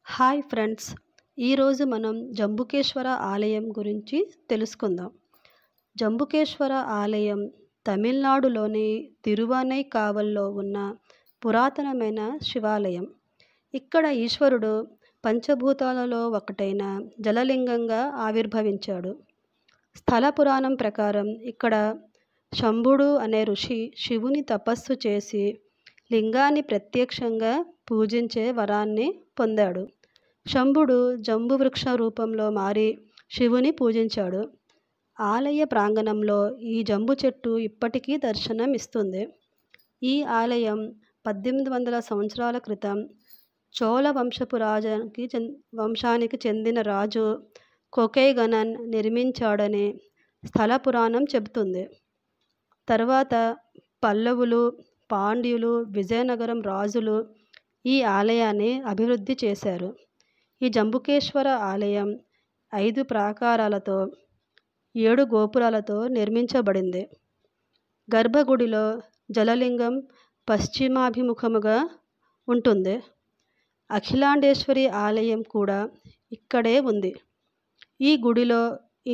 Hi friends, ఈరోజు మనం జంబుకేశ్వర ఆలయం గురించి తెలుసుకుందాం. జంబుకేశ్వర ఆలయం తమిళనాడులోని తిరువానైకావల్లో ఉన్న పురాతనమైన శివాలయం. ఇక్కడ ఈశ్వరుడు పంచభూతాలలో ఒకటైన జలలింగంగా ఆవిర్భవించాడు. స్థల పురాణం ప్రకారం ఇక్కడ శంభుడు అనే ఋషి శివుని తపస్సు చేసి లింగాన్ని ప్రత్యక్షంగా పూజించే వరాన్ని పొందాడు. శంభుడు జంబు వృక్ష రూపంలో మారి శివుని పూజించాడు. ఆలయ ప్రాంగణంలో ఈ జంబు చెట్టు ఇప్పటికీ దర్శనం ఇస్తుంది. ఈ ఆలయం 1800 సంవత్సరాల క్రితం చోళ వంశానికి చెందిన రాజు కొకైగనన్ నిర్మించాడని స్థల పురాణం చెబుతుంది. తర్వాత పల్లవులు, పాండ్యులు, విజయనగరం రాజులు ఈ ఆలయాన్ని అభివృద్ధి చేశారు. ఈ జంబుకేశ్వర ఆలయం 5 ప్రాకారాలతో 7 గోపురాలతో నిర్మించబడింది. గర్భగుడిలో జలలింగం పశ్చిమాభిముఖముగా ఉంటుంది. అఖిలాండేశ్వరి ఆలయం కూడా ఇక్కడే ఉంది. ఈ గుడిలో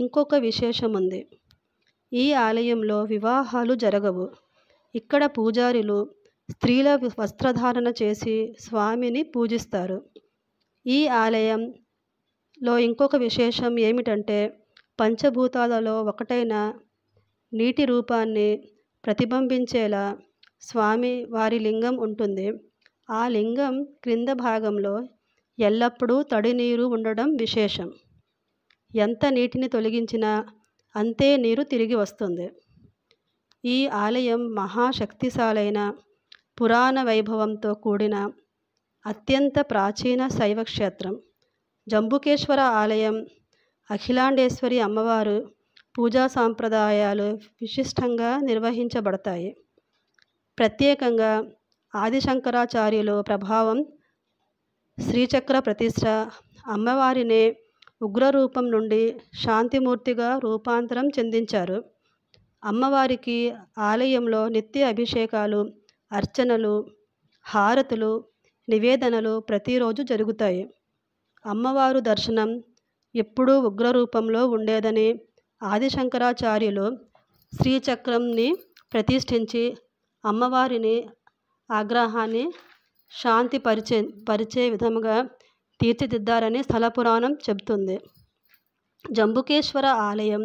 ఇంకొక విశేషం ఉంది. ఈ ఆలయంలో వివాహాలు జరగవు. ఇక్కడ పూజారులు స్త్రీల వస్త్రధారణ చేసి స్వామిని పూజిస్తారు. ఈ ఆలయంలో ఇంకొక విశేషం ఏమిటంటే పంచభూతాలలో ఒకటైన నీటి రూపాన్ని ప్రతిబింబించేలా స్వామి వారి లింగం ఉంటుంది. ఆ లింగం క్రింద భాగంలో ఎల్లప్పుడూ తడి నీరు ఉండడం విశేషం. ఎంత నీటిని తొలగించినా అంతే నీరు తిరిగి వస్తుంది. ఈ ఆలయం మహాశక్తిశాలైన పురాణ వైభవంతో కూడిన అత్యంత ప్రాచీన శైవ క్షేత్రం. జంబుకేశ్వర ఆలయం అఖిలాండేశ్వరి అమ్మవారు పూజా సాంప్రదాయాలు విశిష్టంగా నిర్వహించబడతాయి. ప్రత్యేకంగా ఆదిశంకరాచార్యుల ప్రభావం, శ్రీచక్ర ప్రతిష్ఠ, అమ్మవారిని ఉగ్రరూపం నుండి శాంతిమూర్తిగా రూపాంతరం చెందించారు. అమ్మవారికి ఆలయంలో నిత్య అభిషేకాలు, అర్చనలు, హారతులు, నివేదనలు ప్రతిరోజు జరుగుతాయి. అమ్మవారు దర్శనం ఎప్పుడూ ఉగ్రరూపంలో ఉండేదని ఆదిశంకరాచార్యులు శ్రీచక్రంని ప్రతిష్ఠించి అమ్మవారిని ఆగ్రహాన్ని పరిచే విధముగా తీర్చిదిద్దారని స్థల పురాణం చెబుతుంది. జంబుకేశ్వర ఆలయం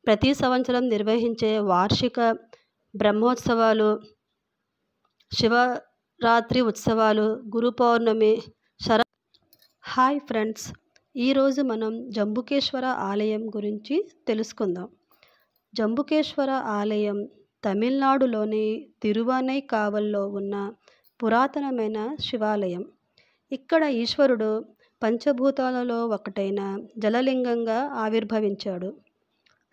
ప్రతి సంవత్సరం నిర్వహించే వార్షిక బ్రహ్మోత్సవాలు, శివరాత్రి ఉత్సవాలు, గురు పౌర్ణమి, హాయ్ ఫ్రెండ్స్, ఈరోజు మనం జంబుకేశ్వర ఆలయం గురించి తెలుసుకుందాం. జంబుకేశ్వర ఆలయం తమిళనాడులోని తిరువానైకావల్లో ఉన్న పురాతనమైన శివాలయం. ఇక్కడ ఈశ్వరుడు పంచభూతాలలో ఒకటైన జలలింగంగా ఆవిర్భవించాడు.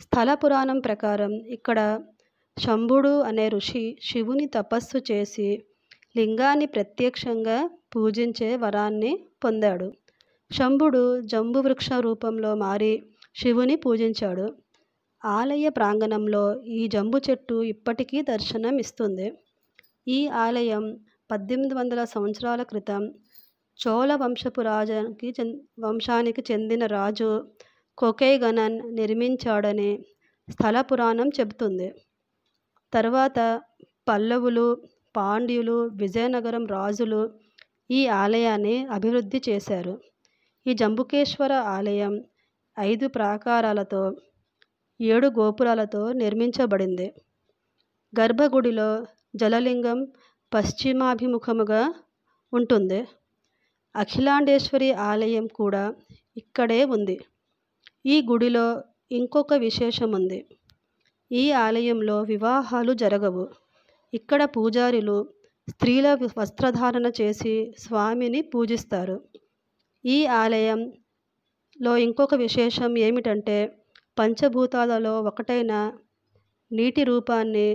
స్థల పురాణం ప్రకారం ఇక్కడ శంభుడు అనే ఋషి శివుని తపస్సు చేసి లింగాన్ని ప్రత్యక్షంగా పూజించే వరాన్ని పొందాడు. శంభుడు జంబు వృక్ష రూపంలో మారి శివుని పూజించాడు. ఆలయ ప్రాంగణంలో ఈ జంబు చెట్టు ఇప్పటికీ దర్శనం ఇస్తుంది. ఈ ఆలయం 1800 సంవత్సరాల క్రితం చోళ వంశానికి చెందిన రాజు కొకైగనన్ నిర్మించాడని స్థల పురాణం చెబుతుంది. తర్వాత పల్లవులు, పాండ్యులు, విజయనగరం రాజులు ఈ ఆలయాన్ని అభివృద్ధి చేశారు. ఈ జంబుకేశ్వర ఆలయం 5 ప్రాకారాలతో 7 గోపురాలతో నిర్మించబడింది. గర్భగుడిలో జలలింగం పశ్చిమాభిముఖముగా ఉంటుంది. అఖిలాండేశ్వరి ఆలయం కూడా ఇక్కడే ఉంది. ఈ గుడిలో ఇంకొక విశేషం ఉంది. ఈ ఆలయంలో వివాహాలు జరగవు. ఇక్కడ పూజారులు స్త్రీల వస్త్రధారణ చేసి స్వామిని పూజిస్తారు. ఈ ఆలయంలో ఇంకొక విశేషం ఏమిటంటే పంచభూతాలలో ఒకటైన నీటి రూపాన్ని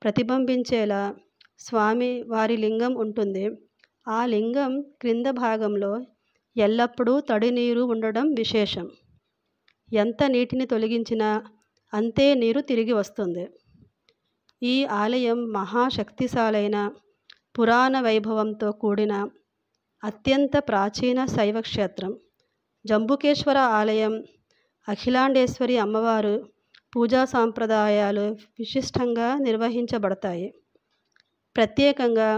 ప్రతిబింబించేలా స్వామి వారి లింగం ఉంటుంది. ఆ లింగం క్రింద భాగంలో ఎల్లప్పుడూ తడి నీరు ఉండడం విశేషం. ఎంత నీటిని తొలగించినా అంతే నీరు తిరిగి వస్తుంది. ఈ ఆలయం మహాశక్తిశాలైన పురాణ వైభవంతో కూడిన అత్యంత ప్రాచీన శైవ క్షేత్రం. జంబుకేశ్వర ఆలయం అఖిలాండేశ్వరి అమ్మవారు పూజా సాంప్రదాయాలు విశిష్టంగా నిర్వహించబడతాయి. ప్రత్యేకంగా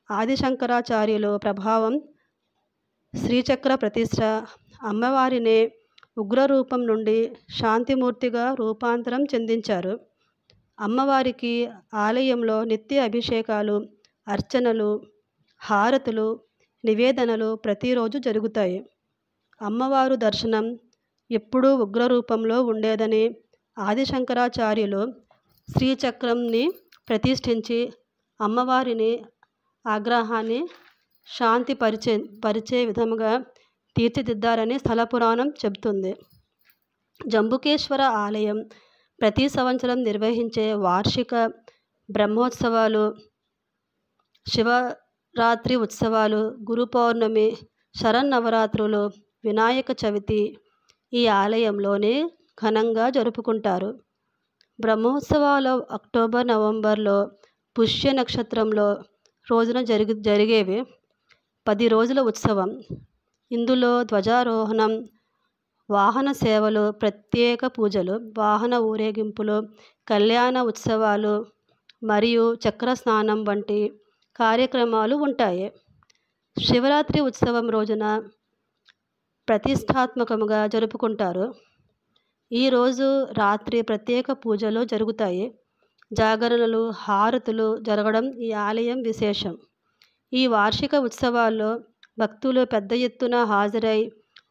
ఆదిశంకరాచార్యుల ప్రభావం, శ్రీచక్ర ప్రతిష్ఠ, అమ్మవారిని ఉగ్రరూపం నుండి శాంతిమూర్తిగా రూపాంతరం చెందించారు. అమ్మవారికి ఆలయంలో నిత్య అభిషేకాలు, అర్చనలు, హారతులు, నివేదనలు ప్రతిరోజు జరుగుతాయి. అమ్మవారు దర్శనం ఎప్పుడూ ఉగ్రరూపంలో ఉండేదని ఆదిశంకరాచార్యులు శ్రీచక్రంని ప్రతిష్ఠించి అమ్మవారిని ఆగ్రహాన్ని పరిచే విధముగా తీర్చిదిద్దారని స్థల పురాణం చెబుతుంది. జంబుకేశ్వర ఆలయం ప్రతి సంవత్సరం నిర్వహించే వార్షిక బ్రహ్మోత్సవాలు, శివరాత్రి ఉత్సవాలు, గురు పౌర్ణమి, శరన్నవరాత్రులు, వినాయక చవితి ఈ ఆలయంలోనే ఘనంగా జరుపుకుంటారు. బ్రహ్మోత్సవాలు అక్టోబర్, నవంబర్లో పుష్య నక్షత్రంలో రోజున జరిగేవి. 10 రోజుల ఉత్సవం. ఇందులో ధ్వజారోహణం, వాహన సేవలు, ప్రత్యేక పూజలు, వాహన ఊరేగింపులు, కళ్యాణ ఉత్సవాలు మరియు చక్రస్నానం వంటి కార్యక్రమాలు ఉంటాయి. శివరాత్రి ఉత్సవం రోజున ప్రతిష్టాత్మకంగా జరుపుకుంటారు. ఈరోజు రాత్రి ప్రత్యేక పూజలు జరుగుతాయి. జాగరణలు, హారతులు జరగడం ఈ ఆలయం విశేషం. ఈ వార్షిక ఉత్సవాల్లో భక్తులు పెద్ద ఎత్తున హాజరై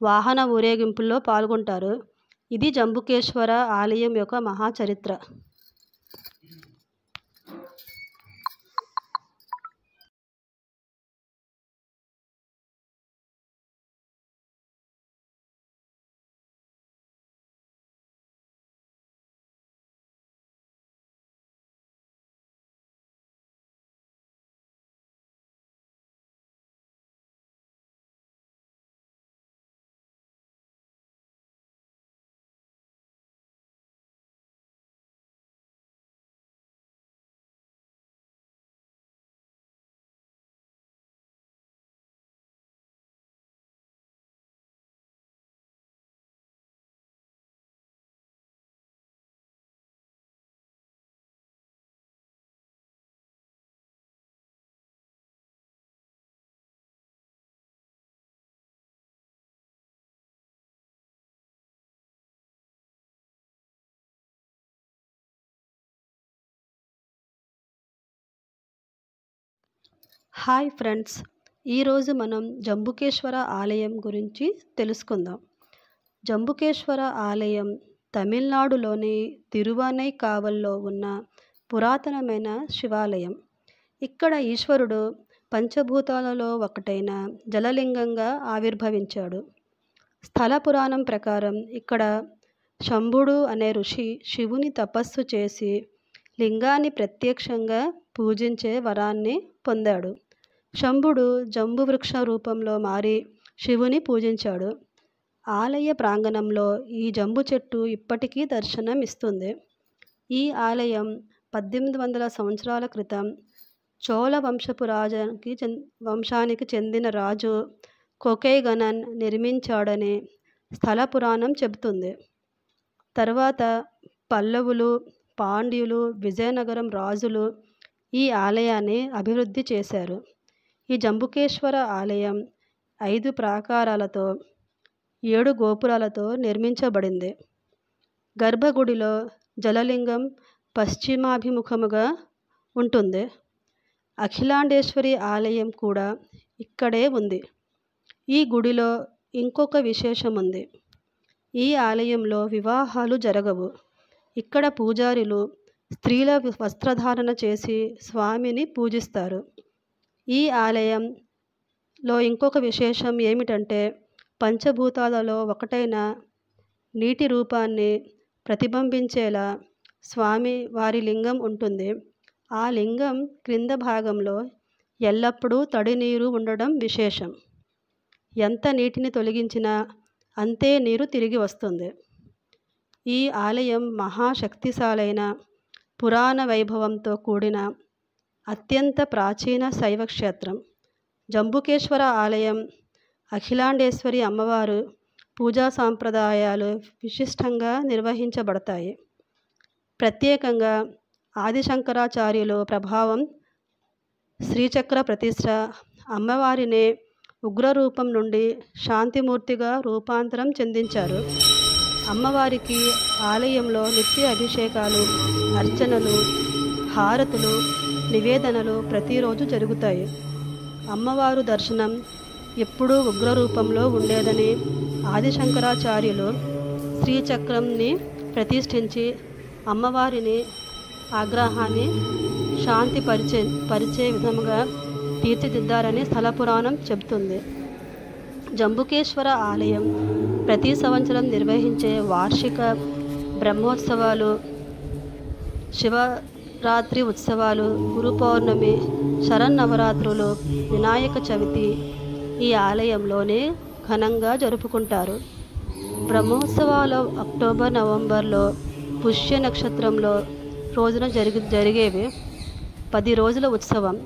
వాహన ఊరేగింపుల్లో పాల్గొంటారు. ఇది జంబుకేశ్వర ఆలయం యొక్క మహాచరిత్ర. హాయ్ ఫ్రెండ్స్, ఈరోజు మనం జంబుకేశ్వర ఆలయం గురించి తెలుసుకుందాం. జంబుకేశ్వర ఆలయం తమిళనాడులోని తిరువానైకావల్లో ఉన్న పురాతనమైన శివాలయం. ఇక్కడ ఈశ్వరుడు పంచభూతాలలో ఒకటైన జలలింగంగా ఆవిర్భవించాడు. స్థల పురాణం ప్రకారం ఇక్కడ శంభుడు అనే ఋషి శివుని తపస్సు చేసి లింగాన్ని ప్రత్యక్షంగా పూజించే వరాన్ని పొందాడు. శంభుడు జంబు వృక్ష రూపంలో మారి శివుని పూజించాడు. ఆలయ ప్రాంగణంలో ఈ జంబు చెట్టు ఇప్పటికీ దర్శనం ఇస్తుంది. ఈ ఆలయం 1800 సంవత్సరాల క్రితం చోళ వంశానికి చెందిన రాజు కొకైగనన్ నిర్మించాడని స్థల పురాణం చెబుతుంది. తర్వాత పల్లవులు, పాండ్యులు, విజయనగరం రాజులు ఈ ఆలయాన్ని అభివృద్ధి చేశారు. ఈ జంబుకేశ్వర ఆలయం 5 ప్రాకారాలతో 7 గోపురాలతో నిర్మించబడింది. గర్భగుడిలో జలలింగం పశ్చిమాభిముఖముగా ఉంటుంది. అఖిలాండేశ్వరి ఆలయం కూడా ఇక్కడే ఉంది. ఈ గుడిలో ఇంకొక విశేషం ఉంది. ఈ ఆలయంలో వివాహాలు జరగవు. ఇక్కడ పూజారులు స్త్రీల వస్త్రధారణ చేసి స్వామిని పూజిస్తారు. ఈ ఆలయంలో ఇంకొక విశేషం ఏమిటంటే పంచభూతాలలో ఒకటైన నీటి రూపాన్ని ప్రతిబింబించేలా స్వామి వారి లింగం ఉంటుంది. ఆ లింగం క్రింద భాగంలో ఎల్లప్పుడూ తడి నీరు ఉండడం విశేషం. ఎంత నీటిని తొలగించినా అంతే నీరు తిరిగి వస్తుంది. ఈ ఆలయం మహాశక్తిశాలైన పురాణ వైభవంతో కూడిన అత్యంత ప్రాచీన శైవ క్షేత్రం. జంబుకేశ్వర ఆలయం అఖిలాండేశ్వరి అమ్మవారు పూజా సాంప్రదాయాలు విశిష్టంగా నిర్వహించబడతాయి. ప్రత్యేకంగా ఆదిశంకరాచార్యులు ప్రభావం శ్రీచక్ర ప్రతిష్ఠ, అమ్మవారిని ఉగ్రరూపం నుండి శాంతిమూర్తిగా రూపాంతరం చెందించారు. అమ్మవారికి ఆలయంలో నిత్య అభిషేకాలు, అర్చనలు, హారతులు, నివేదనలు ప్రతిరోజు జరుగుతాయి. అమ్మవారు దర్శనం ఎప్పుడూ ఉగ్రరూపంలో ఉండేదని ఆదిశంకరాచార్యులు శ్రీచక్రంని ప్రతిష్ఠించి అమ్మవారిని ఆగ్రహాన్ని పరిచే విధముగా తీర్చిదిద్దారని స్థల పురాణం చెబుతుంది. జంబుకేశ్వర ఆలయం ప్రతి సంవత్సరం నిర్వహించే వార్షిక బ్రహ్మోత్సవాలు, శివరాత్రి ఉత్సవాలు, గురు పౌర్ణమి, శరన్నవరాత్రులు, వినాయక చవితి ఈ ఆలయంలోనే ఘనంగా జరుపుకుంటారు. బ్రహ్మోత్సవాలు అక్టోబర్, నవంబర్లో పుష్య నక్షత్రంలో రోజున జరిగేవి. 10 రోజుల ఉత్సవం.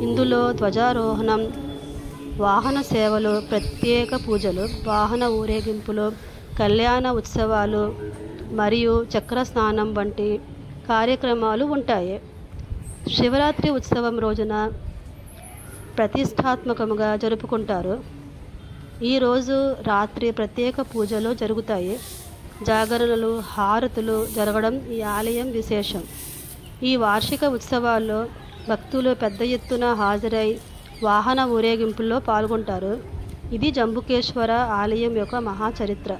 ఇందులో ధ్వజారోహణం, వాహన సేవలు, ప్రత్యేక పూజలు, వాహన ఊరేగింపులు, కళ్యాణ ఉత్సవాలు మరియు చక్ర స్నానం వంటి కార్యక్రమాలు ఉంటాయి. శివరాత్రి ఉత్సవం రోజున ప్రతిష్టాత్మకంగా జరుపుకుంటారు. ఈరోజు రాత్రి ప్రత్యేక పూజలు జరుగుతాయి. జాగరణలు, హారతులు జరగడం ఈ ఆలయం విశేషం. ఈ వార్షిక ఉత్సవాల్లో భక్తులు పెద్ద ఎత్తున హాజరై వాహన ఊరేగింపుల్లో పాల్గొంటారు. ఇది జంబుకేశ్వర ఆలయం యొక్క మహాచరిత్ర.